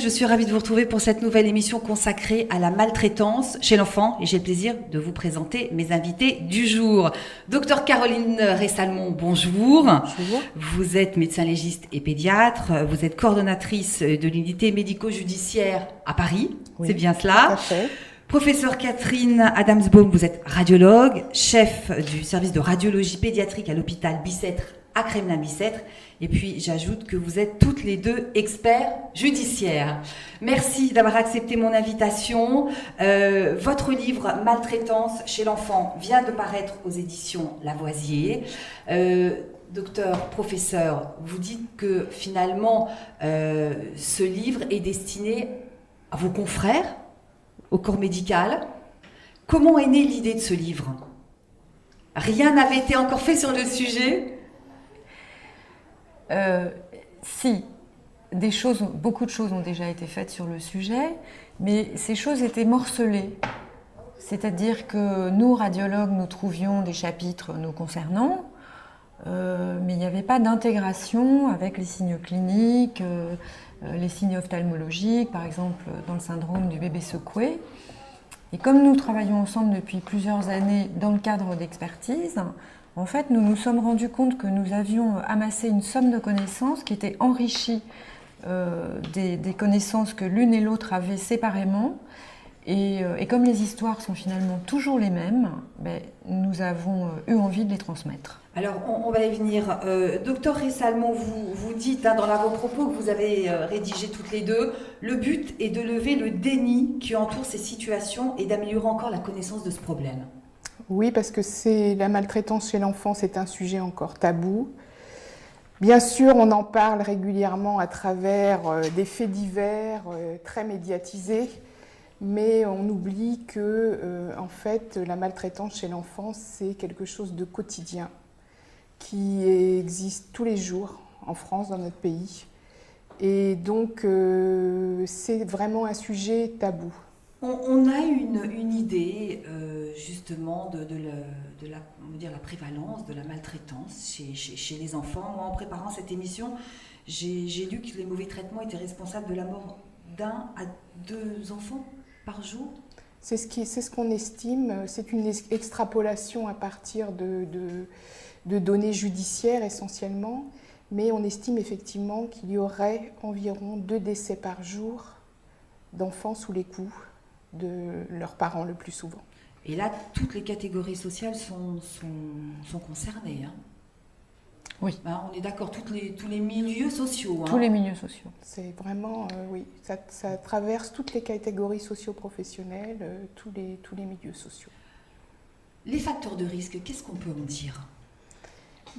je suis ravie de vous retrouver pour cette nouvelle émission consacrée à la maltraitance chez l'enfant et j'ai le plaisir de vous présenter mes invités du jour. Docteur Caroline Ressalmon, bonjour. Bonjour. Vous êtes médecin légiste et pédiatre, vous êtes coordonnatrice de l'unité médico-judiciaire à Paris, Oui, c'est bien cela. tout à fait. Professeur Catherine Adamsbaum, vous êtes radiologue, chef du service de radiologie pédiatrique à l'hôpital Bicêtre à Kremlin-Bicêtre. Et puis, j'ajoute que vous êtes toutes les deux experts judiciaires. Merci d'avoir accepté mon invitation. Votre livre « Maltraitance chez l'enfant » vient de paraître aux éditions Lavoisier. Docteur, professeur, vous dites que finalement, ce livre est destiné à vos confrères, au corps médical. Comment est née l'idée de ce livre ? Rien n'avait été encore fait sur le sujet ? Si, beaucoup de choses ont déjà été faites sur le sujet, mais ces choses étaient morcelées. C'est-à-dire que nous, radiologues, nous trouvions des chapitres nous concernant, mais il n'y avait pas d'intégration avec les signes cliniques, les signes ophtalmologiques, par exemple dans le syndrome du bébé secoué. Et comme nous travaillons ensemble depuis plusieurs années dans le cadre d'expertise, en fait, nous nous sommes rendus compte que nous avions amassé une somme de connaissances qui était enrichie des connaissances que l'une et l'autre avaient séparément. Et comme les histoires sont finalement toujours les mêmes, nous avons eu envie de les transmettre. Alors, on va y venir. Docteur Ressalmon, vous dites dans vos propos que vous avez rédigé toutes les deux, le but est de lever le déni qui entoure ces situations et d'améliorer encore la connaissance de ce problème. Oui, parce que la maltraitance chez l'enfant, c'est un sujet encore tabou. Bien sûr, on en parle régulièrement à travers des faits divers très médiatisés, mais on oublie que, en fait, la maltraitance chez l'enfant, c'est quelque chose de quotidien qui existe tous les jours en France, dans notre pays. Et donc, c'est vraiment un sujet tabou. On a une idée justement de la prévalence de la maltraitance chez les enfants. Moi, en préparant cette émission, j'ai lu que les mauvais traitements étaient responsables de la mort d'1 à 2 enfants par jour. C'est ce qu'on estime. C'est une extrapolation à partir de données judiciaires essentiellement, mais on estime effectivement qu'il y aurait environ 2 décès par jour d'enfants sous les coups de leurs parents le plus souvent. Et là, toutes les catégories sociales sont concernées. Hein. Oui. On est d'accord, tous les milieux sociaux. Tous les milieux sociaux. C'est vraiment, oui, ça traverse toutes les catégories socio-professionnelles, tous les milieux sociaux. Les facteurs de risque, qu'est-ce qu'on peut en dire ?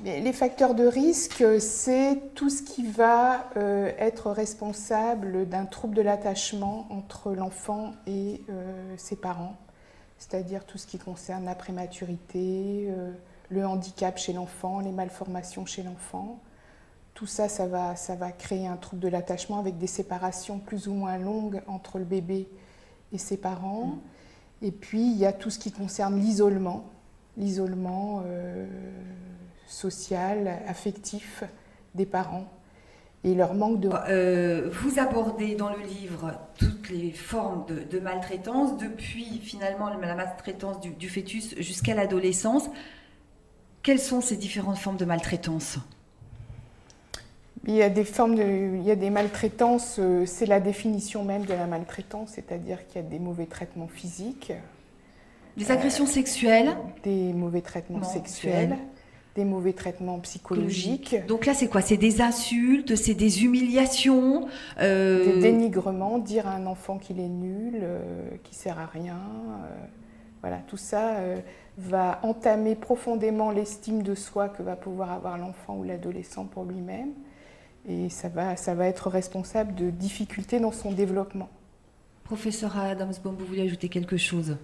Les facteurs de risque, c'est tout ce qui va être responsable d'un trouble de l'attachement entre l'enfant et ses parents, c'est-à-dire tout ce qui concerne la prématurité, le handicap chez l'enfant, les malformations chez l'enfant. Tout ça, ça va créer un trouble de l'attachement avec des séparations plus ou moins longues entre le bébé et ses parents. Et puis, il y a tout ce qui concerne l'isolement social, affectif des parents et leur manque de... Vous abordez dans le livre toutes les formes de maltraitance, depuis finalement la maltraitance du fœtus jusqu'à l'adolescence. Quelles sont ces différentes formes de maltraitance ? Il y a des maltraitances, c'est la définition même de la maltraitance, c'est-à-dire qu'il y a des mauvais traitements physiques. Des agressions sexuelles ? Des mauvais traitements sexuels. Des mauvais traitements psychologiques. Donc là, c'est quoi ? C'est des insultes, c'est des humiliations, des dénigrements, dire à un enfant qu'il est nul, qu'il ne sert à rien. Voilà, tout ça va entamer profondément l'estime de soi que va pouvoir avoir l'enfant ou l'adolescent pour lui-même. Et ça va être responsable de difficultés dans son développement. Professeur Adamsbaum, vous voulez ajouter quelque chose ?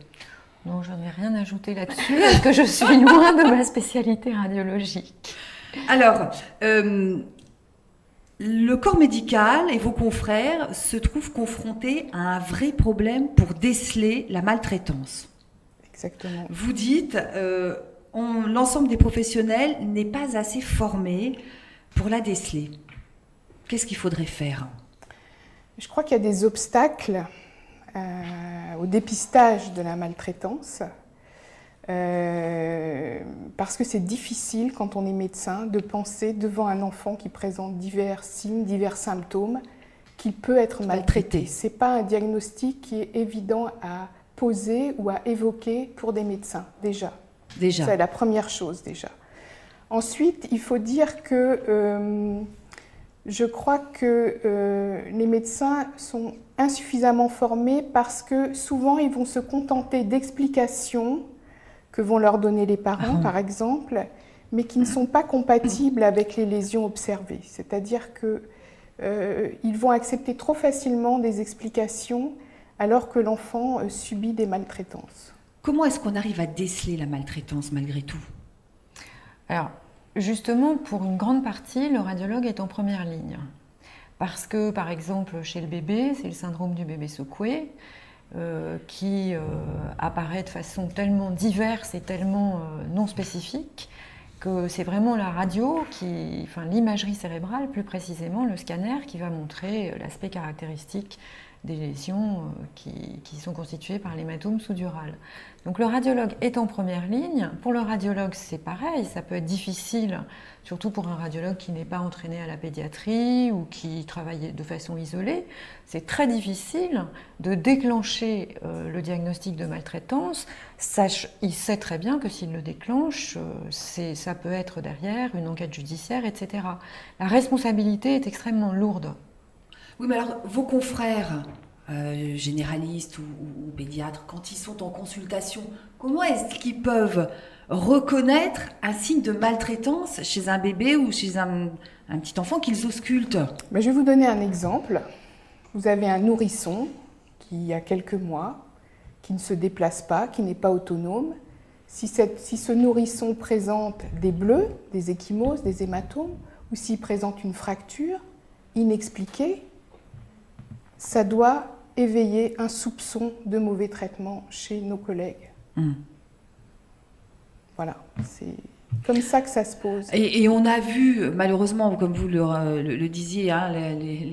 Non, je n'ai rien ajouté là-dessus, parce que je suis loin de ma spécialité radiologique. Alors, le corps médical et vos confrères se trouvent confrontés à un vrai problème pour déceler la maltraitance. Exactement. Vous dites, l'ensemble des professionnels n'est pas assez formé pour la déceler. Qu'est-ce qu'il faudrait faire ? Je crois qu'il y a des obstacles au dépistage de la maltraitance, parce que c'est difficile quand on est médecin de penser devant un enfant qui présente divers signes, divers symptômes, qu'il peut être maltraité. Ce n'est pas un diagnostic qui est évident à poser ou à évoquer pour des médecins, déjà. C'est la première chose, déjà. Ensuite, il faut dire que je crois que les médecins sont insuffisamment formés parce que souvent, ils vont se contenter d'explications que vont leur donner les parents, par exemple, mais qui ne sont pas compatibles avec les lésions observées. C'est-à-dire qu'ils vont accepter trop facilement des explications alors que l'enfant subit des maltraitances. Comment est-ce qu'on arrive à déceler la maltraitance malgré tout ? Alors, justement, pour une grande partie, le radiologue est en première ligne. Parce que, par exemple, chez le bébé, c'est le syndrome du bébé secoué, qui apparaît de façon tellement diverse et tellement non spécifique que c'est vraiment la radio, l'imagerie cérébrale, plus précisément le scanner, qui va montrer l'aspect caractéristique des lésions qui sont constituées par l'hématome sous-dural. Donc le radiologue est en première ligne. Pour le radiologue, c'est pareil, ça peut être difficile, surtout pour un radiologue qui n'est pas entraîné à la pédiatrie ou qui travaille de façon isolée. C'est très difficile de déclencher le diagnostic de maltraitance. Il sait très bien que s'il le déclenche, ça peut être derrière une enquête judiciaire, etc. La responsabilité est extrêmement lourde. Oui, mais alors, vos confrères généralistes ou pédiatres, quand ils sont en consultation, comment est-ce qu'ils peuvent reconnaître un signe de maltraitance chez un bébé ou chez un petit enfant qu'ils auscultent ? Je vais vous donner un exemple. Vous avez un nourrisson qui a quelques mois, qui ne se déplace pas, qui n'est pas autonome. Si ce nourrisson présente des bleus, des ecchymoses, des hématomes, ou s'il présente une fracture inexpliquée, ça doit éveiller un soupçon de mauvais traitement chez nos collègues. Voilà, c'est comme ça que ça se pose. Et on a vu, malheureusement, comme vous le disiez, hein,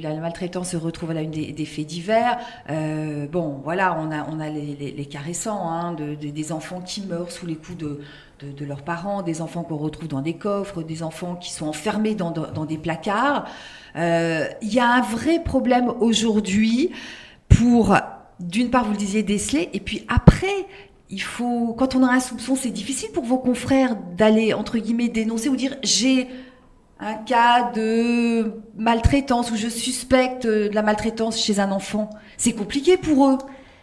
la maltraitance se retrouve à la une des faits divers. Voilà, on a les cas récents, hein, des enfants qui meurent sous les coups de leurs parents, des enfants qu'on retrouve dans des coffres, des enfants qui sont enfermés dans des placards. Il y a un vrai problème aujourd'hui pour, d'une part, vous le disiez, déceler, et puis après, quand on a un soupçon, c'est difficile pour vos confrères d'aller, entre guillemets, dénoncer ou dire « j'ai un cas de maltraitance ou je suspecte de la maltraitance chez un enfant ». C'est compliqué pour eux.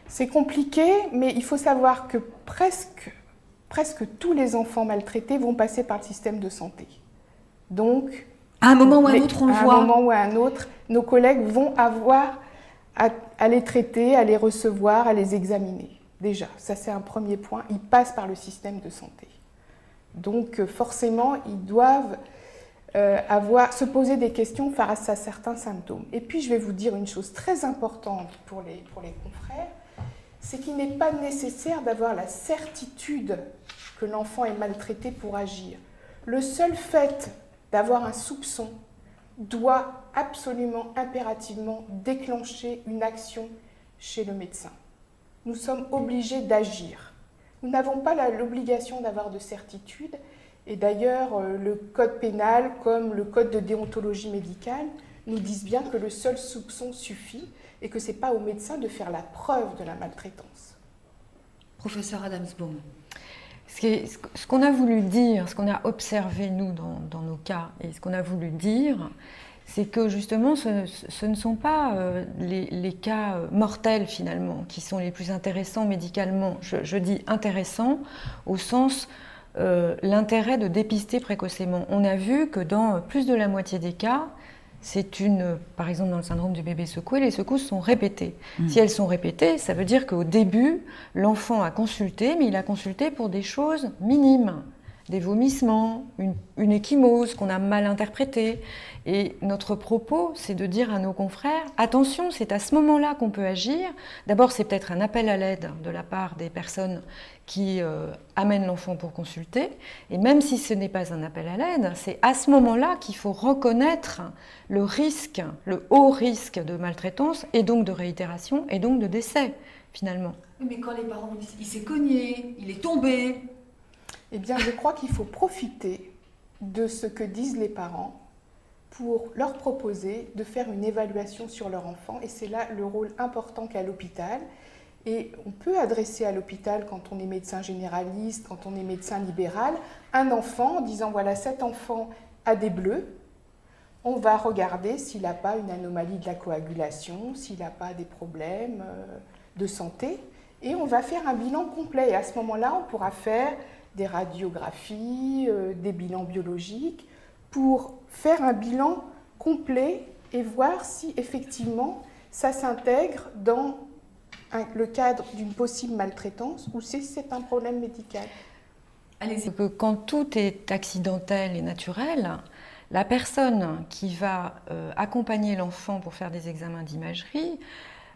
C'est compliqué, mais il faut savoir que presque tous les enfants maltraités vont passer par le système de santé. Donc, à un moment ou à un autre, on le voit. À un moment ou à un autre, nos collègues vont avoir à les traiter, à les recevoir, à les examiner. Déjà, ça c'est un premier point. Ils passent par le système de santé. Donc, forcément, ils doivent se poser des questions face à certains symptômes. Et puis, je vais vous dire une chose très importante pour les confrères, c'est qu'il n'est pas nécessaire d'avoir la certitude que l'enfant est maltraité pour agir. Le seul fait d'avoir un soupçon doit absolument, impérativement déclencher une action chez le médecin. Nous sommes obligés d'agir. Nous n'avons pas l'obligation d'avoir de certitude. Et d'ailleurs, le code pénal, comme le code de déontologie médicale, nous disent bien que le seul soupçon suffit et que ce n'est pas au médecin de faire la preuve de la maltraitance. Professeur Adamsbaum. Ce qu'on a voulu dire, ce qu'on a observé nous dans nos cas, et ce qu'on a voulu dire, c'est que justement ce ne sont pas les cas mortels finalement qui sont les plus intéressants médicalement. Je dis intéressants au sens l'intérêt de dépister précocement. On a vu que dans plus de la moitié des cas, par exemple dans le syndrome du bébé secoué, les secousses sont répétées. Si elles sont répétées, ça veut dire qu'au début, l'enfant a consulté, mais il a consulté pour des choses minimes. des vomissements, une ecchymose qu'on a mal interprétée. Et notre propos, c'est de dire à nos confrères, attention, c'est à ce moment-là qu'on peut agir. D'abord, c'est peut-être un appel à l'aide de la part des personnes qui amènent l'enfant pour consulter. Et même si ce n'est pas un appel à l'aide, c'est à ce moment-là qu'il faut reconnaître le risque, le haut risque de maltraitance et donc de réitération et donc de décès, finalement. Mais quand les parents disent il s'est cogné, il est tombé. Eh bien, je crois qu'il faut profiter de ce que disent les parents pour leur proposer de faire une évaluation sur leur enfant. Et c'est là le rôle important qu'a l'hôpital. Et on peut adresser à l'hôpital, quand on est médecin généraliste, quand on est médecin libéral, un enfant en disant voilà, cet enfant a des bleus. On va regarder s'il n'a pas une anomalie de la coagulation, s'il n'a pas des problèmes de santé. Et on va faire un bilan complet. Et à ce moment-là, on pourra faire des radiographies, des bilans biologiques, pour faire un bilan complet et voir si effectivement ça s'intègre dans le cadre d'une possible maltraitance ou si c'est un problème médical. Allez-y. Quand tout est accidentel et naturel, la personne qui va accompagner l'enfant pour faire des examens d'imagerie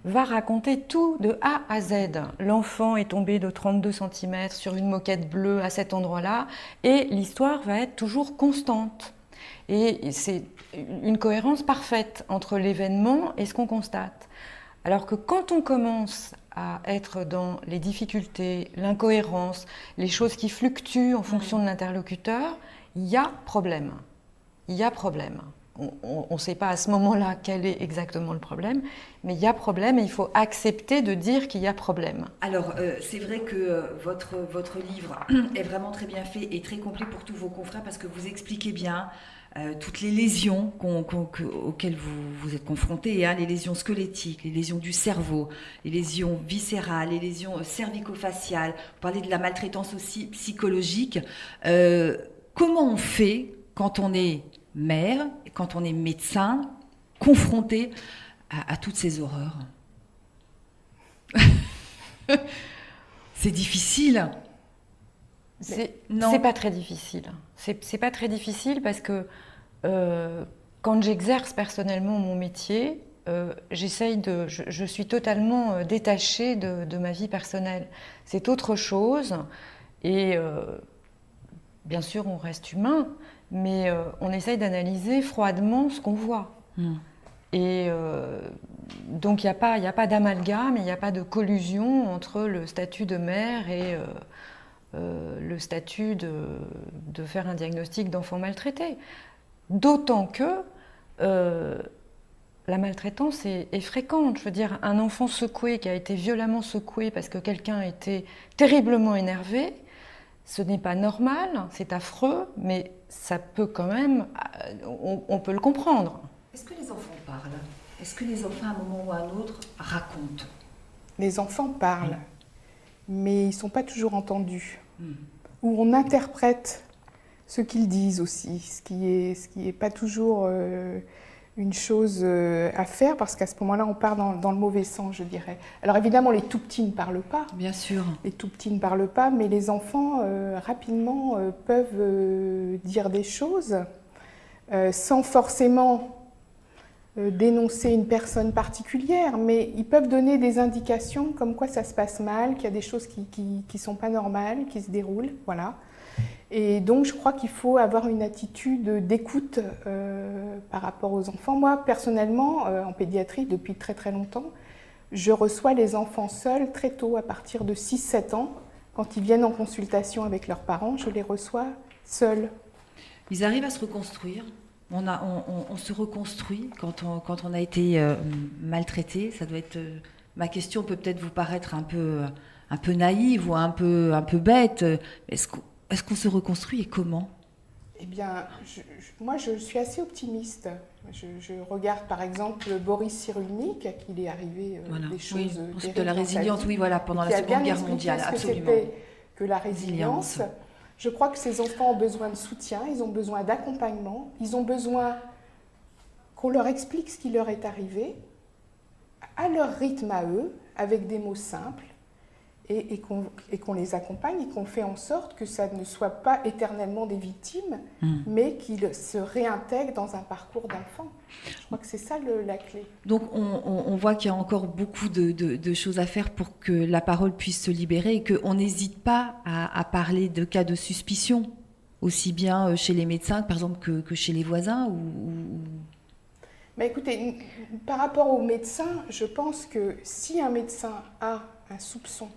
va raconter tout de A à Z. L'enfant est tombé de 32 cm sur une moquette bleue à cet endroit-là, et l'histoire va être toujours constante. Et c'est une cohérence parfaite entre l'événement et ce qu'on constate. Alors que quand on commence à être dans les difficultés, l'incohérence, les choses qui fluctuent en fonction de l'interlocuteur, il y a problème. Il y a problème. On ne sait pas à ce moment-là quel est exactement le problème, mais il y a problème et il faut accepter de dire qu'il y a problème. Alors, c'est vrai que votre livre est vraiment très bien fait et très complet pour tous vos confrères parce que vous expliquez bien toutes les lésions auxquelles vous êtes confrontés, hein, les lésions squelettiques, les lésions du cerveau, les lésions viscérales, les lésions cervico-faciales. Vous parlez de la maltraitance aussi psychologique. Comment on fait quand on est mère, quand on est médecin, confronté à toutes ces horreurs? C'est difficile. C'est pas très difficile. C'est pas très difficile parce que quand j'exerce personnellement mon métier, je suis totalement détachée de ma vie personnelle. C'est autre chose et bien sûr on reste humain, mais on essaye d'analyser froidement ce qu'on voit. Et donc il n'y a pas d'amalgame, il n'y a pas de collusion entre le statut de mère et le statut de faire un diagnostic d'enfant maltraité. D'autant que la maltraitance est fréquente. Je veux dire, un enfant secoué qui a été violemment secoué parce que quelqu'un a été terriblement énervé, ce n'est pas normal, c'est affreux, mais ça peut quand même, on peut le comprendre. Est-ce que les enfants parlent? Est-ce que les enfants, à un moment ou à un autre, racontent? Les enfants parlent, mais ils ne sont pas toujours entendus. Ou on interprète ce qu'ils disent aussi, ce qui est pas toujours une chose à faire, parce qu'à ce moment-là, on part dans le mauvais sens, je dirais. Alors évidemment, les tout-petits ne parlent pas. Bien sûr. Les tout-petits ne parlent pas, mais les enfants, rapidement, peuvent dire des choses sans forcément dénoncer une personne particulière, mais ils peuvent donner des indications comme quoi ça se passe mal, qu'il y a des choses qui sont pas normales, qui se déroulent, voilà. Et donc, je crois qu'il faut avoir une attitude d'écoute par rapport aux enfants. Moi, personnellement, en pédiatrie, depuis très très longtemps, je reçois les enfants seuls très tôt, à partir de 6-7 ans. Quand ils viennent en consultation avec leurs parents, je les reçois seuls. Ils arrivent à se reconstruire. On se reconstruit quand on a été maltraité. Ça doit être. Ma question peut peut-être vous paraître un peu naïve ou un peu bête. Est-ce qu'on se reconstruit et comment? Eh bien, moi, je suis assez optimiste. Je regarde par exemple Boris Cyrulnik, à qui il est arrivé des choses de la résilience, oui, voilà, pendant la Seconde Guerre mondiale, absolument. Que la résilience. Je crois que ces enfants ont besoin de soutien, ils ont besoin d'accompagnement, ils ont besoin qu'on leur explique ce qui leur est arrivé, à leur rythme à eux, avec des mots simples. et qu'on les accompagne et qu'on fait en sorte que ça ne soit pas éternellement des victimes, mais qu'ils se réintègrent dans un parcours d'enfant. Je crois que c'est ça la clé. Donc on voit qu'il y a encore beaucoup de choses à faire pour que la parole puisse se libérer et qu'on n'hésite pas à parler de cas de suspicion, aussi bien chez les médecins par exemple que chez les voisins Mais écoutez, par rapport aux médecins, je pense que si un médecin a un soupçon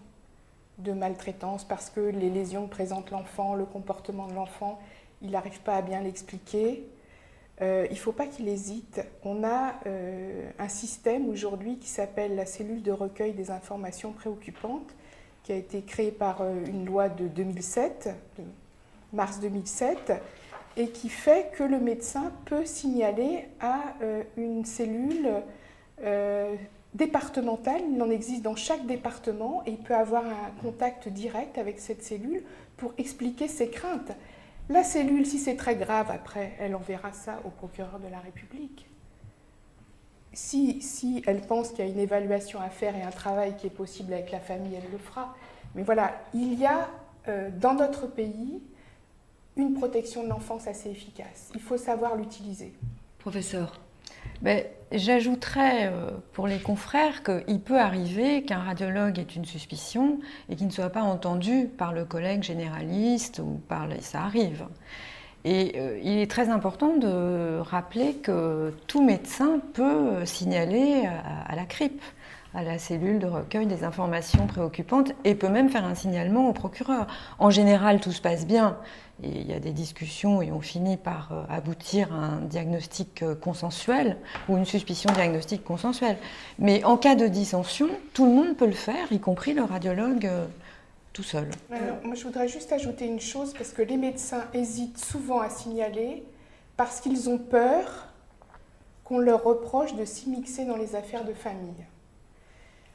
de maltraitance parce que les lésions que présente l'enfant, le comportement de l'enfant, il n'arrive pas à bien l'expliquer, il ne faut pas qu'il hésite. On a un système aujourd'hui qui s'appelle la cellule de recueil des informations préoccupantes, qui a été créée par une loi de 2007, de mars 2007, et qui fait que le médecin peut signaler à une cellule départementale. Il en existe dans chaque département et il peut avoir un contact direct avec cette cellule pour expliquer ses craintes. La cellule, si c'est très grave, après, elle enverra ça au procureur de la République. Si elle pense qu'il y a une évaluation à faire et un travail qui est possible avec la famille, elle le fera. Mais voilà, il y a dans notre pays une protection de l'enfance assez efficace. Il faut savoir l'utiliser. Professeur. J'ajouterais pour les confrères qu'il peut arriver qu'un radiologue ait une suspicion et qu'il ne soit pas entendu par le collègue généraliste ou ça arrive. Et il est très important de rappeler que tout médecin peut signaler à la CRIP, à la cellule de recueil des informations préoccupantes, et peut même faire un signalement au procureur. En général, tout se passe bien. Et il y a des discussions et on finit par aboutir à un diagnostic consensuel ou une suspicion diagnostique consensuelle. Mais en cas de dissension, tout le monde peut le faire, y compris le radiologue tout seul. Alors, moi, je voudrais juste ajouter une chose, parce que les médecins hésitent souvent à signaler parce qu'ils ont peur qu'on leur reproche de s'immiscer dans les affaires de famille.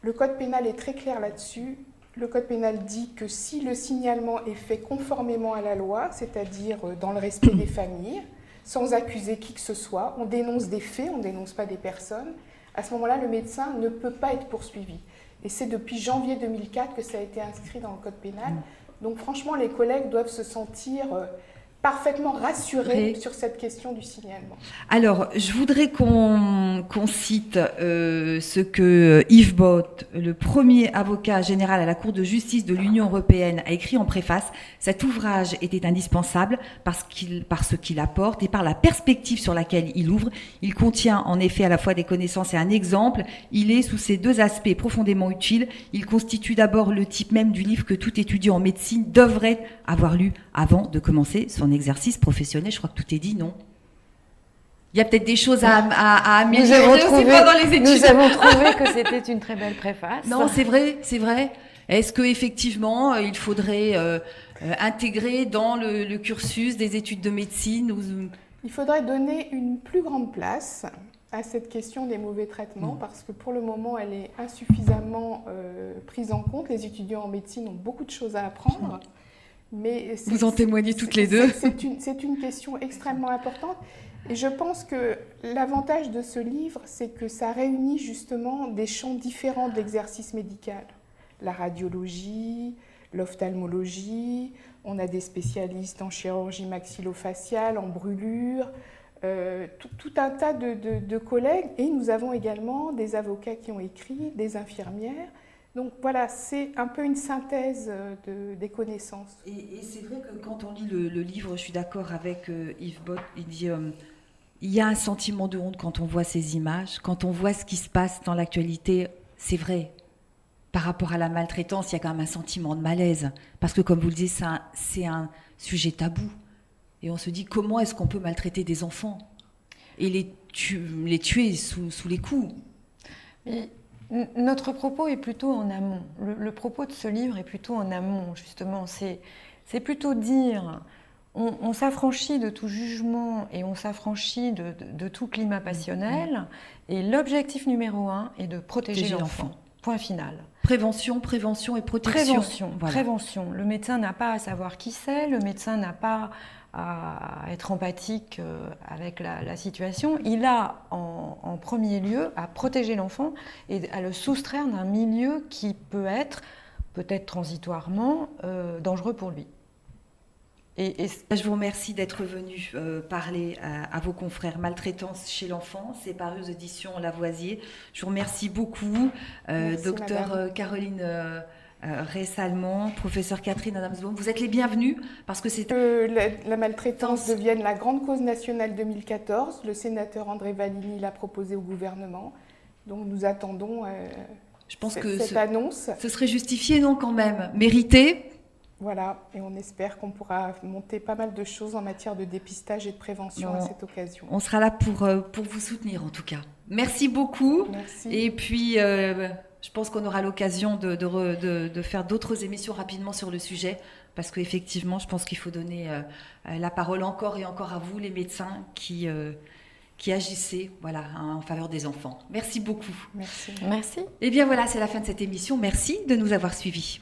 Le code pénal est très clair là-dessus. Le code pénal dit que si le signalement est fait conformément à la loi, c'est-à-dire dans le respect des familles, sans accuser qui que ce soit, on dénonce des faits, on ne dénonce pas des personnes, à ce moment-là, le médecin ne peut pas être poursuivi. Et c'est depuis janvier 2004 que ça a été inscrit dans le code pénal. Donc franchement, les collègues doivent se sentir parfaitement rassurés sur cette question du signalement. Alors, je voudrais qu'on cite ce que Yves Bott, le premier avocat général à la Cour de justice de l'Union européenne, a écrit en préface. Cet ouvrage était indispensable par ce qu'il apporte et par la perspective sur laquelle il ouvre. Il contient en effet à la fois des connaissances et un exemple. Il est, sous ces deux aspects, profondément utile. Il constitue d'abord le type même du livre que tout étudiant en médecine devrait avoir lu avant de commencer son exercice professionnel. Je crois que tout est dit, non ? Il y a peut-être des choses à améliorer aussi pendant les études. Nous avons trouvé que c'était une très belle préface. Non, c'est vrai, c'est vrai. Est-ce qu'effectivement, il faudrait intégrer dans le cursus des études de médecine Il faudrait donner une plus grande place à cette question des mauvais traitements, parce que pour le moment, elle est insuffisamment prise en compte. Les étudiants en médecine ont beaucoup de choses à apprendre. Mais vous en témoignez toutes les deux. C'est une question extrêmement importante. Et je pense que l'avantage de ce livre, c'est que ça réunit justement des champs différents de l'exercice médical. La radiologie, l'ophtalmologie, on a des spécialistes en chirurgie maxillofaciale, en brûlure, tout un tas de collègues. Et nous avons également des avocats qui ont écrit, des infirmières. Donc voilà, c'est un peu une synthèse des connaissances. Et c'est vrai que quand on lit le livre, je suis d'accord avec Yves Bott, il dit il y a un sentiment de honte quand on voit ces images, quand on voit ce qui se passe dans l'actualité, c'est vrai. Par rapport à la maltraitance, il y a quand même un sentiment de malaise. Parce que comme vous le dites, c'est un sujet tabou. Et on se dit comment est-ce qu'on peut maltraiter des enfants et les tuer sous les coups. Mais notre propos est plutôt en amont. Le propos de ce livre est plutôt en amont, justement. C'est plutôt dire, on s'affranchit de tout jugement et on s'affranchit de tout climat passionnel. Et l'objectif numéro 1 est de protéger l'enfant. Point final. Prévention et protection. Prévention. Le médecin n'a pas à savoir qui c'est, le médecin n'a pas à être empathique avec la situation. Il a en premier lieu à protéger l'enfant et à le soustraire d'un milieu qui peut être peut-être transitoirement, dangereux pour lui. Et je vous remercie d'être venu parler à vos confrères Maltraitance chez l'enfant. C'est paru aux éditions Lavoisier. Je vous remercie beaucoup, docteur Caroline Rey-Salmon, professeur Catherine Adamsbaum. Vous êtes les bienvenus parce que c'est... La maltraitance devienne la grande cause nationale 2014. Le sénateur André Valigny l'a proposé au gouvernement. Donc nous attendons je pense que cette annonce. Ce serait justifié, non, quand même? Mérité? Voilà, et on espère qu'on pourra monter pas mal de choses en matière de dépistage et de prévention à cette occasion. On sera là pour vous soutenir en tout cas. Merci beaucoup. Merci. Et puis, je pense qu'on aura l'occasion de faire d'autres émissions rapidement sur le sujet, parce qu'effectivement, je pense qu'il faut donner la parole encore et encore à vous, les médecins qui agissez en faveur des enfants. Merci beaucoup. Merci. Merci. Et bien voilà, c'est la fin de cette émission. Merci de nous avoir suivis.